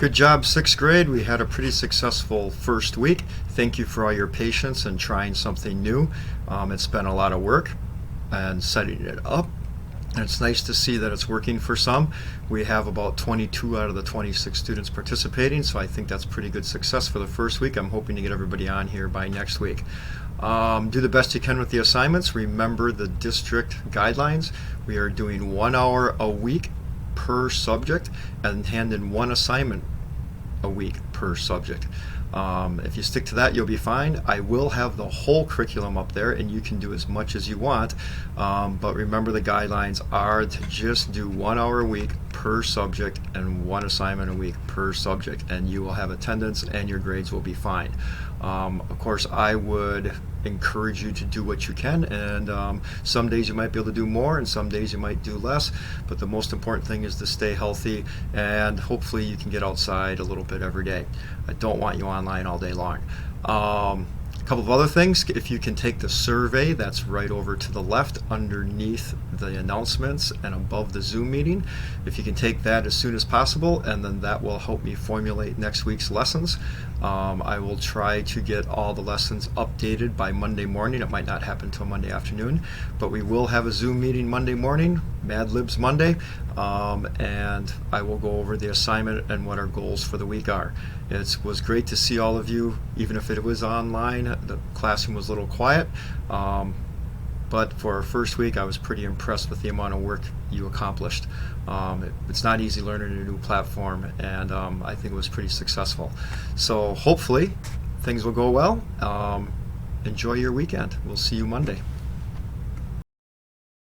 Good job, sixth grade. We had a pretty successful first week. Thank you for all your patience and trying something new. It's been a lot of work and setting it up. And it's nice to see that it's working for some. We have about 22 out of the 26 students participating, so I think that's pretty good success for the first week. I'm hoping to get everybody on here by next week. Do the best you can with the assignments. Remember the district guidelines. We are doing 1 hour a week per subject and hand in one assignment a week per subject. If you stick to that, you'll be fine. I will have the whole curriculum up there and you can do as much as you want, but remember the guidelines are to just do 1 hour a week per subject and one assignment a week per subject, and you will have attendance and your grades will be fine. Of course, I would encourage you to do what you can, and some days you might be able to do more and some days you might do less, but the most important thing is to stay healthy, and hopefully you can get outside a little bit every day. I don't want you online all day long. A couple of other things, if you can take the survey that's right over to the left underneath the announcements and above the Zoom meeting, if you can take that as soon as possible, and then that will help me formulate next week's lessons. I will try to get all the lessons updated by Monday morning. It might not happen until Monday afternoon, but we will have a Zoom meeting Monday morning, Mad Libs Monday, and I will go over the assignment and what our goals for the week are. It was great to see all of you, even if it was online. The classroom was a little quiet, but for our first week I was pretty impressed with the amount of work you accomplished. It's not easy learning a new platform, and I think it was pretty successful. So hopefully things will go well. Enjoy your weekend. We'll see you Monday.